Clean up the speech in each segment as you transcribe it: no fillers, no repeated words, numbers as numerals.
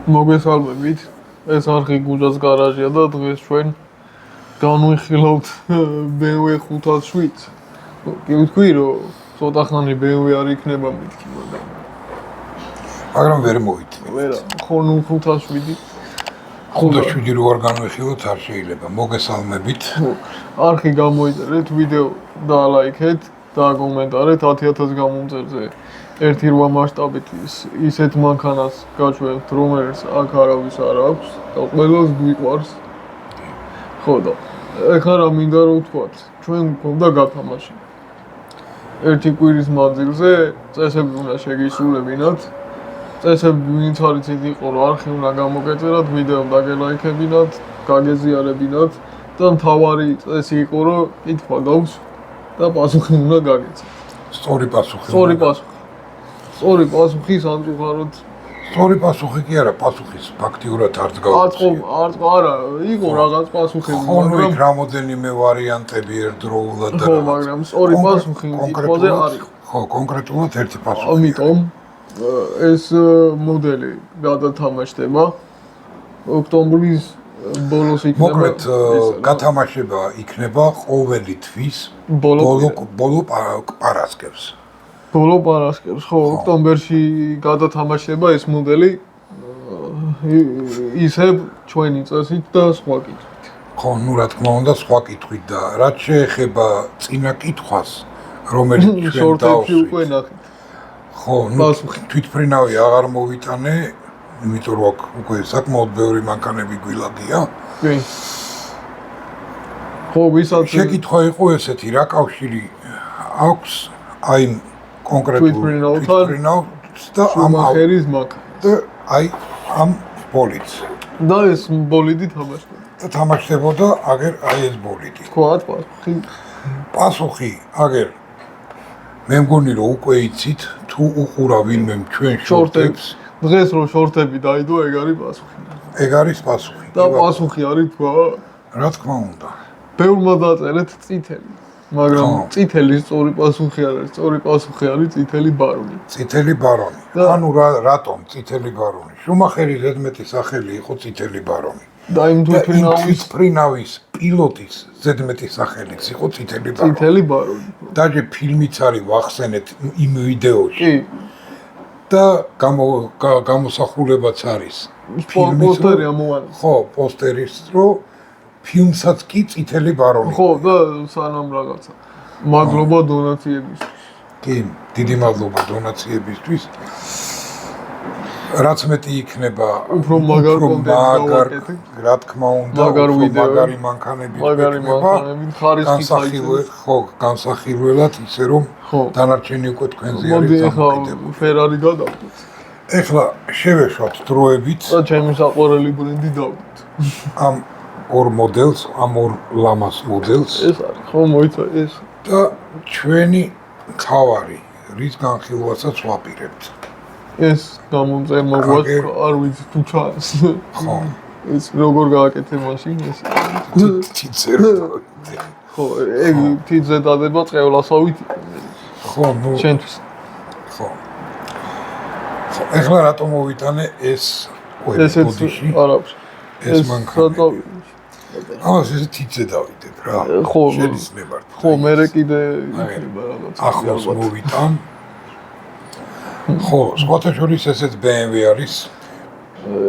მოგესალმებით. ეს არხი გუჯას გარაჟია და დღეს ჩვენ განვიხილავთ BMW 507-ს. კი ვთქვი, რომ ცოტა ხანი BMW არ იქნება მეთქი, მაგრამ ვერ მოვიდნენ. ვერა, ხო ნუ 507. 507 რო არ განვიხილოთ არ შეიძლება. მოგესალმებით. არხი გამოიწერეთ, ვიდეო დაალაიქეთ და კომენტარეთ 10000 გამომწერზე. 1.8 მასშტაბით ისეთ მანქანას გაჩვენებთ, რომელიც აქ არავის არ აქვს და ყველას გვიყვარს. ხო და ეხლა რა მინდა რომ ვთქვათ, ჩვენ გვქონდა გათამაში. ერთი კვირის მანძილზე წესები უნდა შეგისრულებინათ. წესები ვინც არ იცით იყო რომ არხი უნდა გამოგეწერათ, ვიდეო დაგელაიქებინათ, გაგეზიარებინათ და მთავარი წესი იყო რომ კითხვა გაქვს და პასუხი უნდა გაგეცეთ. სწორი პასუხი. სწორი პასუხი სამწუხაროდ. სწორი პასუხი კი არა, პასუხის ფაქტიურად არ დგავდა. არა, იყო რაღაც პასუხები, მაგრამ რამოდენიმე ვარიანტები ერთდროულად და ხო, მაგრამ სწორი პასუხი კითხვაზე არ იყო. ხო, კონკრეტულად ერთი პასუხი. ამიტომ ეს მოდელი გადათამაშდება ოქტომბრის ბოლოს იქნება. მოკლედ, გათამაშება იქნება ყოველი თვის ბოლო პარასკევს. ბოლო პარასკევს, ხო, ოქტომბერში გადათამაშდება ეს მოდელი ისევ ჩვენი წესით და სხვა კითხვით. ხო, ნუ რა თქმა უნდა, სხვა კითხვით და რაც შეეხება წინა კითხვას, რომელიც ჩვენ შორტებში უკვე ნახეთ. ხო, ნუ თვითფრინავი აღარ მოვიტანე, იმიტომ რომ აქ უკვე საკმაოდ ბევრი მანქანები გვილაგია. კი. ხო, ვისაც შეკითხვა იყო ესეთი, რა კავშირი აქვს აი კონკრეტულ თვითფრინავს და ამახერის მანქანას და აი ამ ბოლიდს. და ეს ბოლიდი თამაშდება. და თამაშდებოდა აგერ აი ეს ბოლიდი. თქვათ პასუხი. პასუხი აგერ მე მგონი რომ უკვე იცით თუ უყურა ვინმე ჩვენ შორტებს. დღეს რო შორტები დაიდო, ეგ არის პასუხი. ეგ არის პასუხი. და პასუხი არის თქვა? რა თქმა უნდა. ბევრმა დაწერეთ წითელი. მაგრამ წითელი სწორი პასუხი არ არის, სწორი პასუხი არის წითელი ბარონი. წითელი ბარონი. ანუ რატომ წითელი ბარონი? შუმახერის ზედმეტი სახელი იყო წითელი ბარონი. და იმ თვითფრინავის პილოტის ზედმეტი სახელიც იყო წითელი ბარონი. წითელი ბარონი. დაჟე ფილმიც არის ვახსენეთ იმ ვიდეოში. კი. და გამოსახულებაც არის. პოსტერი ამოვადა. ხო, პოსტერის რო ფილმსაც კი წითელი ბარონი. ხო, და სანამ რაღაცა. მადლობა დონაციებისთვის. კი, დიდი მადლობა დონაციებისთვის. რაც მეტი იქნება, უფრო მაგარ კონტენტს რა თქმა უნდა, მაგარი მანქანები იქნება. ხო, განსახილველად ისე რომ დანარჩენი უკვე თქვენზე არის დამოკიდებული. მოდი, ფერარი გადავდეთ. ეხლა შევეშვათ დროებით და ჩემი საყვარელი ბრენდი დავდეთ. ამ ორ მოდელს, ამ ორ ლამას მოდელს. ეს არის, ხო, მოიცა ეს. და ჩვენი თავარი, რის განხილვასაც ვაპირებთ. ეს გამომწერმა გვაქვს, არ ვიცი თუ ჩანს. ხო. ეს როგორ გააკეთე მაშინ ეს? თიძე. ხო, ეგ თიძე დადება წევლასავით. ხო, ნუ შენთვის. ხო. ხო, ეხლა რატომ მოვიტანე ეს ბოდიში? არა. ეს მანქანა. ამას ეს თიძე დავიდებ რა. ხო, შეიძლება. ხო, მე კიდე იქნება რაღაც. ახლოს მოვიტან. ხო, სხვათა შორის ესეც BMW არის.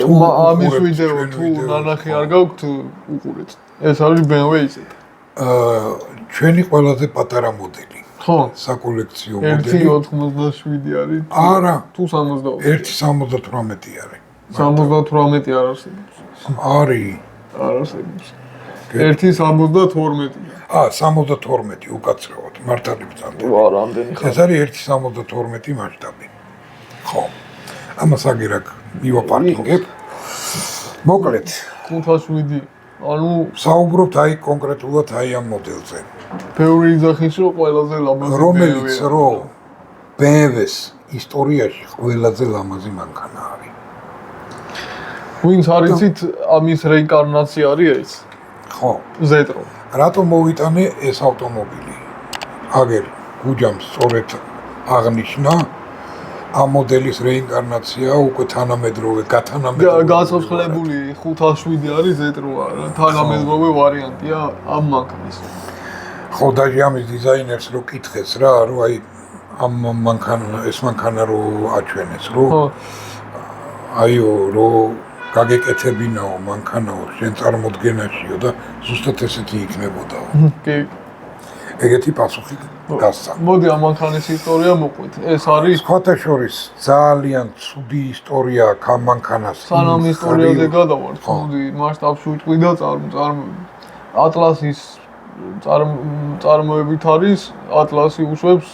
თუ ამის ვიდეო თუ ნანახი არ გაქვთ, უყურეთ. ეს არის BMW ისეთ. ჩვენი ყველაზე პატარა მოდელი. ხო, საკოლექციო მოდელი. 1.87 არის. არა, თუ 72. 1.78 არის. 78 არ არსებობს. არის. არ არსებობს. 1.72. 72 უკაცრავად, მართალი ბრძანდება. ვა, რამდენი ხარ? ეს არის 1.72 მასშტაბი. ხო. ამას აგერ აქ მივაპარკინგებ. მოკლედ, 507. ანუ საუბრობთ აი კონკრეტულად აი ამ მოდელზე. ბევრი იძახის რომ ყველაზე ლამაზი რომელიც რო BMW-ს ისტორიაში ყველაზე ლამაზი მანქანა არის. ვინც არ იცით, ამის რეინკარნაცია არის ეს? ხო. ზეტრო. რატომ მოვიტანე ეს ავტომობილი? აგერ გუჯამ სწორედ აღნიშნა ამ მოდელის რეინკარნაცია უკვე თანამედროვე, გათანამედროვე. გაცოცხლებული 507 არის Z8, თანამედროვე ვარიანტია ამ მანქანის. ხო, დაჟე ამის დიზაინერს რო კითხეს რა, რომ აი ამ ეს მანქანა რო აჩვენეს, რომ აიო, რო გაგეკეთებინაო მანქანაო, შენ წარმოდგენაშიო და ზუსტად ესეთი იქნებოდაო. კი. ეგეთი პასუხი გასცა. მოდი ამ მანქანის ისტორია მოყვეთ. ეს არის სხვათა შორის ძალიან ცუდი ისტორია აქვს ამ მანქანას. სანამ ისტორიაზე გადავართ, მოდი მასშტაბში ვიტყვი და ატლასის წარმოებით არის ატლასი უშვებს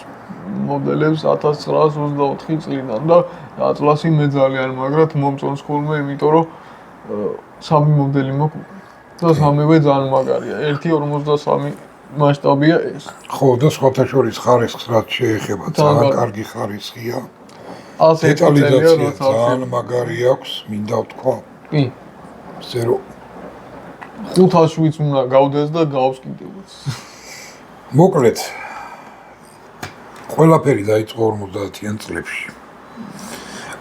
მოდელებს 1924 წლიდან და ატლასი მე ძალიან მაგრად მომწონს ხოლმე, იმიტომ რომ სამი მოდელი მოგვიყვება და სამივე ძალიან მაგარია. 1.53 მასშტაბია ეს. ხო, და სხვათა შორის ხარისხს რაც შეეხება, ძალიან კარგი ხარისხია. დეტალიზაცია ძალიან მაგარი აქვს, მინდა ვთქვა. კი. ესე რომ 507-ს უნდა გავდეს და გავს კიდევაც. მოკლედ ყველაფერი დაიწყო 50-იან წლებში.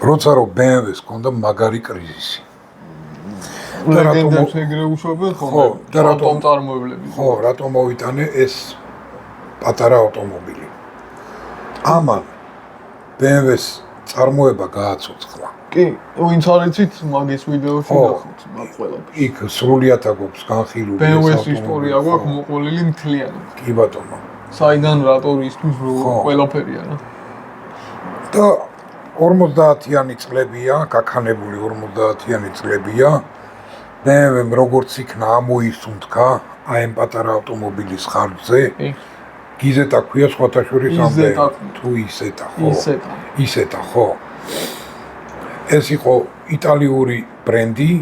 როცა რომ BMW-ს ჰქონდა მაგარი კრიზისი. ლეგენდებს ეგრე უშვებენ ხოლმე ავტომ წარმოებლები. ხო, რატომ მოვიტანე ეს პატარა ავტომობილი. ამან BMW-ს წარმოება გააცოცხლა. კი, ვინც არ იცით, მაგის ვიდეოში ნახოთ მაგ ყველაფერს. იქ სრულიად აქვს განხილული BMW-ს ისტორია გვაქვს მოყოლილი მთლიანად. კი ბატონო. საიდან რატორისთვის ყველაფერია რა. და 50-იანი წლებია, გაქანებული 50-იანი წლებია. BMW-მ როგორც იქნა ამოისუნთქა აი ამ პატარა ავტომობილის ხარჯზე. გიზეტა ქვია სხვათა შორის ამ თუ ისეტა, ხო? ისეტა, ხო. ეს იყო იტალიური ბრენდი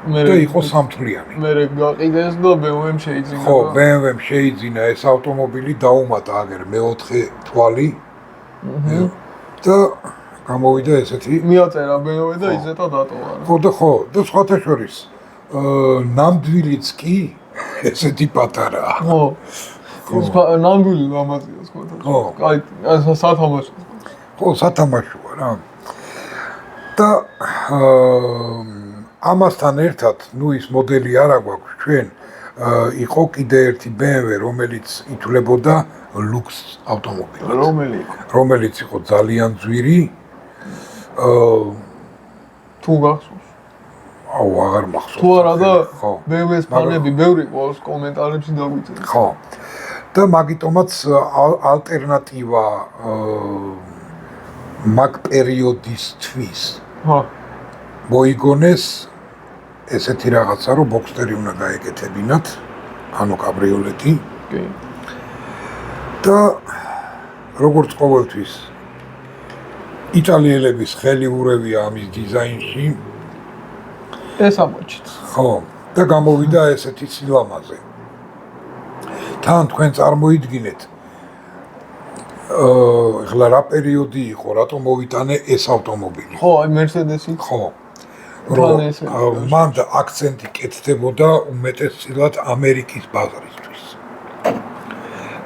და იყო სამთვლიანი. მე გაყიდეს და BMW-მ შეიძინა. ხო, BMW-მ შეიძინა ეს ავტომობილი დაუმატა აგერ მეოთხე თვალი. და გამოვიდა ესეთი მიაწერა BMW და იზეტა დატოვა. ხო და სხვათა შორის ნამდვილიც კი ესეთი პატარაა. ხო. ნამდვილი ლამაზია სხვათა შორის. ხო. აი, სათამაშო. ხო, სათამაშოა რა. და ამასთან ერთად, ნუ ის მოდელი არა გვაქვს ჩვენ, იყო კიდე ერთი BMW, რომელიც ითვლებოდა ლუქს ავტომობილად. რომელიც იყო ძალიან ძვირი. თუ გახსოვს? აუ, აღარ მახსოვს. თუ არა და BMW-ს ფანები ბევრი ყავს კომენტარებში დაგვიწერეთ. ხო. და მაგიტომაც ალტერნატივა მაგ პერიოდისთვის მოიგონეს ესეთი რაღაცა, რომ ბოქსტერი უნდა გაეკეთებინათ, ანუ კაბრიოლეტი. კი. და როგორც ყოველთვის იტალიელების ხელი ურევია ამის დიზაინში. ეს ამოჩით. ხო, და გამოვიდა ესეთი სილამაზე. თან თქვენ წარმოიდგინეთ ეხლა რა პერიოდი იყო, რატომ მოვიტანე ეს ავტომობილი. ხო, აი Mercedes-ი. ხო. რომ მან აქცენტი კეთდებოდა უმეტესწილად ამერიკის ბაზარისთვის.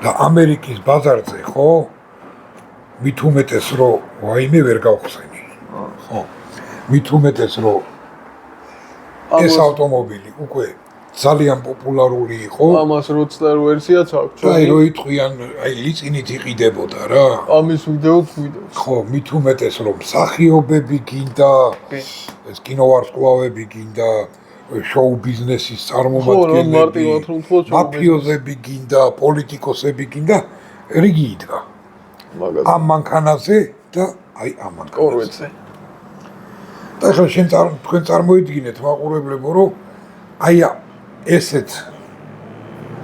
და ამერიკის ბაზარზე, ხო, მით უმეტეს რომ ვაიმე ვერ გავხსენი. ხო. მით უმეტეს რომ ეს ავტომობილი უკვე ძალიან პოპულარული იყო. ამას როდსტერ ვერსიაც აქვს. აი რო იტყვიან, აი ლიწინით იყიდებოდა რა. ამის ვიდეოც ვიდეოს. ხო, მით უმეტეს რომ მსახიობები გინდა, ეს კინოვარსკვლავები გინდა, შოუ ბიზნესის წარმომადგენლები, მაფიოზები გინდა, პოლიტიკოსები გინდა, რიგი იდგა. ამ მანქანაზე და აი ამ მანქანაზე. და ახლა თქვენ წარმოიდგინეთ მაყურებლებო, რომ აი ესეთ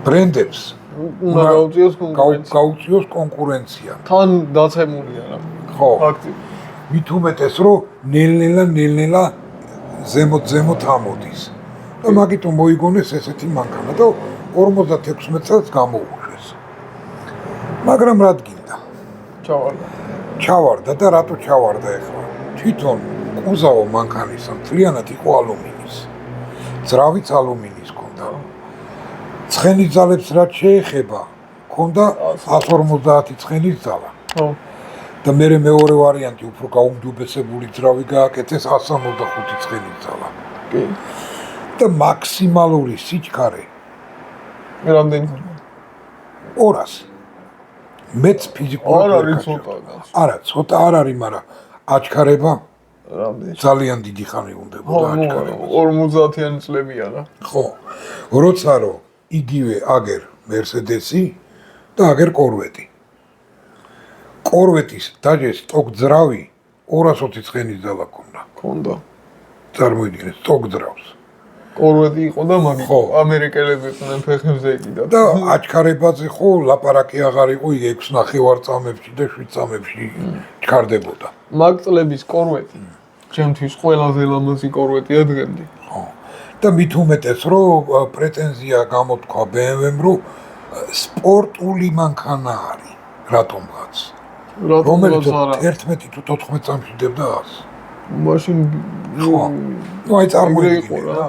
ბრენდებს უნდა გაუწიოს კონკურენცია. თან დაცემულია რა. ხო. ფაქტი. მით უმეტეს რომ ნელ-ნელა ზემოთ ამოდის. და მაგიტომ მოიგონეს ესეთი მანქანა და 56 წელს გამოუშვეს. მაგრამ რა გინდა? ჩავარდა და რატო ჩავარდა ახლა? თვითონ კუზავო მანქანის მთლიანად იყო ალუმინის. ძრავიც ალუმინის ჰქონდა. ცხენის ძალებს რაც შეეხება, ჰქონდა 150 ცხენის ძალა. ხო. და მეორე ვარიანტი უფრო გაუმჯობესებული ძრავი გააკეთეს 165 ცხენის ძალა. კი. და მაქსიმალური სიჩქარე რამდენი? 200. მეც ფიზიკურად არ არის ცოტა. არა, ცოტა არ არის, მაგრამ აჩქარება რამდენი? ძალიან დიდი ხანი უნდებოდა აჩქარება. 50-იანი წლებია რა. ხო. როცა რომ იგივე აგერ მერსედესი და აგერ კორვეტი. კორვეტის დაჯეს სტოკ ძრავი 220 ცხენის ძალა ქონდა. ქონდა. წარმოიდგინეთ სტოკ ძრავს. კორვეტი იყო და მაგით ხო. ამერიკელები იყვნენ ფეხებზე ეკიდა. და აჩქარებაზე ხო ლაპარაკი აღარ იყო 6.5 წამებში და 7 წამებში ჩქარდებოდა. მაგ წლების კორვეტი ჩემთვის ყველაზე ლამაზი კორვეტია დღემდე. ხო. და მით უმეტეს რომ პრეტენზია გამოთქვა BMW-მ რომ სპორტული მანქანა არის რატომღაც. რომელიც 11 თუ 14 წამში დებდა 100. მაშინ ხო. ნუ აი წარმოიდგინე რა.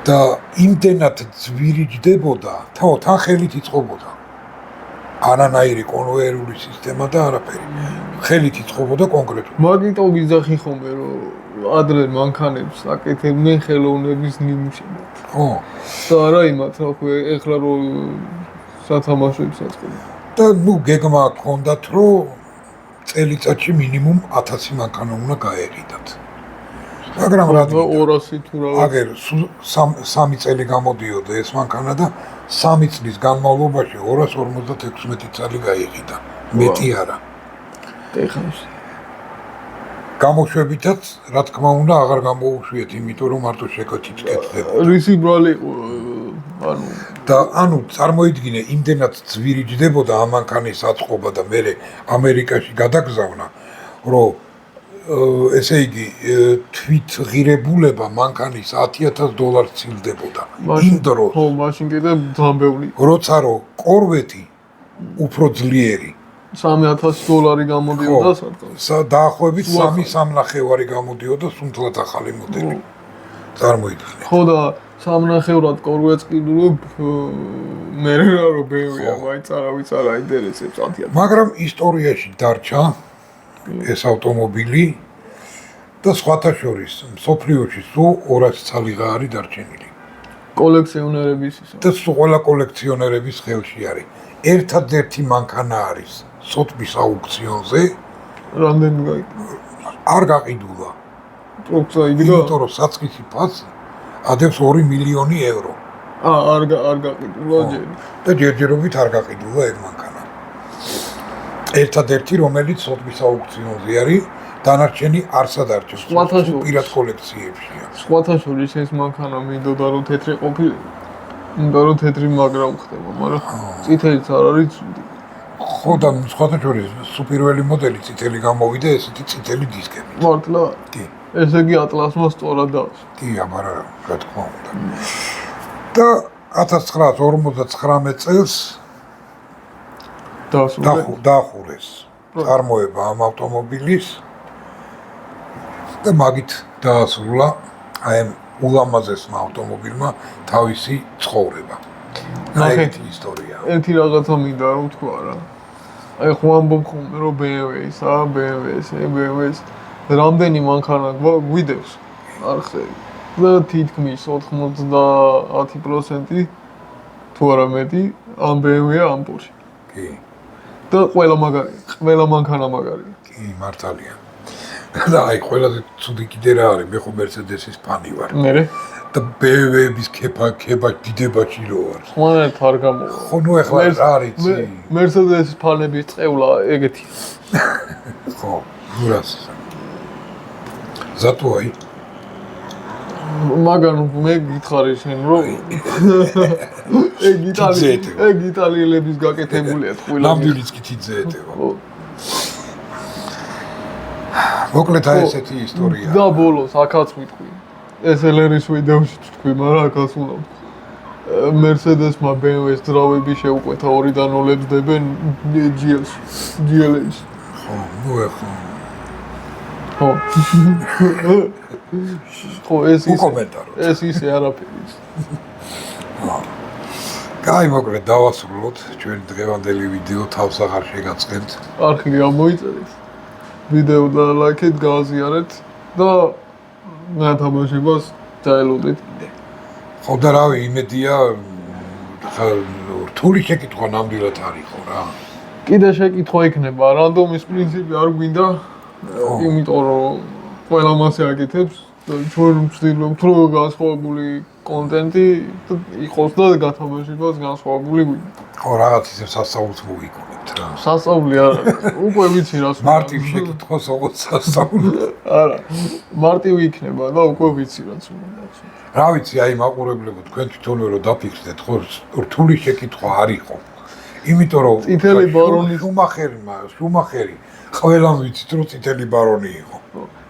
და იმდენად ძვირიჯდებოდა, თან ხელით იწყობოდა. არანაირი კონვეიერული სისტემა და არაფერი. ხელით იწყობოდა კონკრეტულად. მაგიტო გიძახი ხომე რომ ადრე მანქანებს აკეთებდნენ ხელოვნების ნიმუშებად. ხო. და არა იმათ რა ხო ეხლა რომ სათამაშოებს აწყობენ. და ნუ გეგმა ჰქონდათ რომ წელიწადში მინიმუმ 1000 მანქანა უნდა გაეყიდათ. მაგრამ რა 200 თუ რა. აგერ 3 წელი გამოდიოდა ეს მანქანა და 3 წლის განმავლობაში 256 წელი გაიყიდა. მეტი არა. ეხავს. გამოშვებითაც რა თქმა უნდა აღარ გამოუშვიეთ, იმიტომ რომ მარტო შეკეთით კეთდება. რისი ბრალი ანუ და ანუ წარმოიდგინე, იმდენად ძვირიჯდებოდა ამ მანქანის აწყობა და მე ამერიკაში გადაგზავნა, რომ ესე იგი თვით ღირებულება მანქანის $10,000 ცილდებოდა. იმ დროს. ხო, მაშინ კიდე ძამბეული. როცა რომ კორვეტი უფრო ძლიერი $3,000 გამოდიოდა სარტყელს. დაახლოებით 3.5 გამოდიოდა სუნთლად ახალი მოდელი. წარმოიდგინე. ხო და 3.5 კორვეტს კიდევ მე რა რო ბევრია, მაინც არავის არ აინტერესებს 10,000. მაგრამ ისტორიაში დარჩა ეს ავტომობილი და სხვათა შორის მსოფლიოში სულ 200 ცალიღა არის დარჩენილი. კოლექციონერების ისა. და სულ ყველა კოლექციონერების ხელში არის. ერთადერთი მანქანა არის სოტბის აუქციონზე. რამდენი გაიგო? არ გაყიდულა. პროცა იგდა? იმიტომ რომ საწყისი ფასი ადევს 2 მილიონი ევრო. არ გაყიდულა ჯერ. და ჯერჯერობით არ გაყიდულა ეგ მანქანა. ერთადერთი რომელიც სოტბის აუქციონზე არის, დანარჩენი არ სადარჩეს. პირად კოლექციებშია. სხვათა შორის ეს მანქანა მინდოდა რომ თეთრი ყოფილიყო. მინდა რომ თეთრი მაგრა უხდება, მაგრამ წითელიც არ არის ცუდი. ხო და სხვათა შორის სუპირველი მოდელი წითელი გამოვიდა, ესეთი წითელი დისკები. მართლა? კი. ესე იგი ატლასმა სწორად დაავს. კი, აბარა, რა თქმა უნდა. და 1959 წელს დაახურეს წარმოება ამ ავტომობილის და მაგით დაასრულა აი ამ ულამაზესმა ავტომობილმა თავისი ცხოვრება. ნახეთ ისტორია. ერთი რაღაცა მინდა რომ თქვა რა. აი ხო ამბობ ხოლმე რომ BMW-ს რამდენი მანქანა გვიდევს არხები და თითქმის 90% თუ არა მეტი ამ BMW-ა ამ Porsche. კი. და ყველა მანქანა მაგარია. კი, მართალია. და აი ყველაზე ცუდი კიდე რა არის, მე ხო Mercedes-ის ფანი ვარ. მერე? და BMW-ის ქება დიდებაში რო ვარ. ხმანერთ არ გამოვა. ხო, ნუ ეხლა რა არის? Mercedes-ის ფანების წევლა ეგეთია. ხო, ნურას. ზატო აი. მაგან მე გითხარი შენ რომ ეგ იტალიელების გაკეთებულია ყველა. ნამდვილიც კი თიძეეთება. მოკლედ აი ესეთი ისტორია. და ბოლოს აქაც ვიტყვი. ეს ელერის ვიდეოში თქვი, მაგრამ აქაც უნდა ვთქვი. Mercedes-მა BMW-ს ძრავები შეუყვეთა 2-0-ებს დებენ GLA-ში. ხო, ნუ ეხლა. ხო. ხო, ეს ისე არაფერი. კაი, მოკლედ დავასრულოთ ჩვენი დღევანდელი ვიდეო, თავს აღარ შეგაწყენთ. არხი გამოიწერეთ. ვიდეო და ლაიქეთ, გააზიარეთ და მათამაშებას დაელოდეთ. ხო და რავი, იმედია რთული შეკითხვა ნამდვილად არ იყო რა. კიდე შეკითხვა იქნება, რანდომის პრინციპი არ გვინდა, იმიტომ რომ ყველა მასე აკეთებს, ჩვენ ვცდილობთ, რომ განსხვავებული კონტენტი იყოს და გათამაშებას განსხვავებული გვინდა. ხო, რაღაც ისე სასწაულს მოვიკონებთ რა. სასწაული არ არის, უკვე ვიცი რას მარტივ შეკითხვას ოღონდ სასწაული. არა, მარტივი იქნება და უკვე ვიცი რაც უნდა. რა ვიცი, აი მაყურებლებო, თქვენ თვითონვე რომ დაფიქრდეთ, ხო, რთული შეკითხვა არ იყო. იმიტომ რომ წითელი ბარონის შუმახერი ყველამ ვიცით რომ წითელი ბარონი იყო.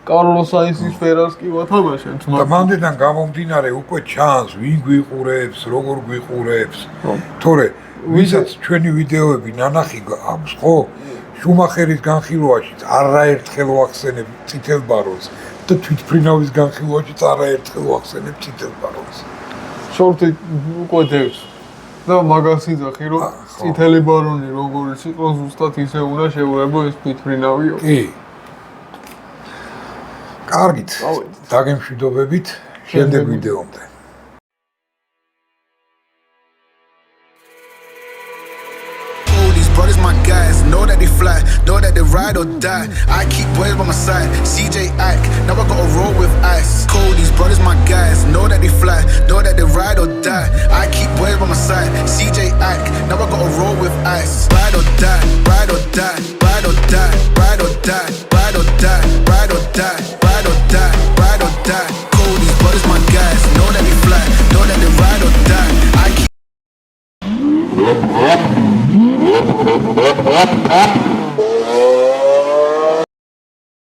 კარლოს საინსის ფერას კი ვათამაშებთ, და მანდიდან გამომდინარე უკვე ჩანს, ვინ გვიყურებს, როგორ გვიყურებს. თორე ვისაც ჩვენი ვიდეოები ნანახი აქვს, ხო? შუმახერის განხილვაშიც არაერთხელ ვახსენებ წითელ ბარონს და თვითფრინავის განხილვაშიც არაერთხელ ვახსენებ წითელ ბარონს. შორტი უკვე დევს. და მაგას იძახი, რომ წითელი ბარონი როგორც იყო, ზუსტად ისე უნდა შეურებო ეს თვითფრინავიო. კი. კარგით, დაგემშვიდობებით შემდეგ ვიდეომდე. Brothers, my guys, know that they fly, know that they ride or die. I keep boys by my side, CJ Ike, now I gotta roll with ice. Cody's brothers, my guys, know that they fly, know that they ride or die. I keep boys by my side, CJ Ike, now I gotta roll with ice. Ride or die, ride or die, ride or die, ride or die, ride or die, ride or die, ride or die, ride or die. Cody's brothers, my guys, know that they fly, know that they ride or die. I keep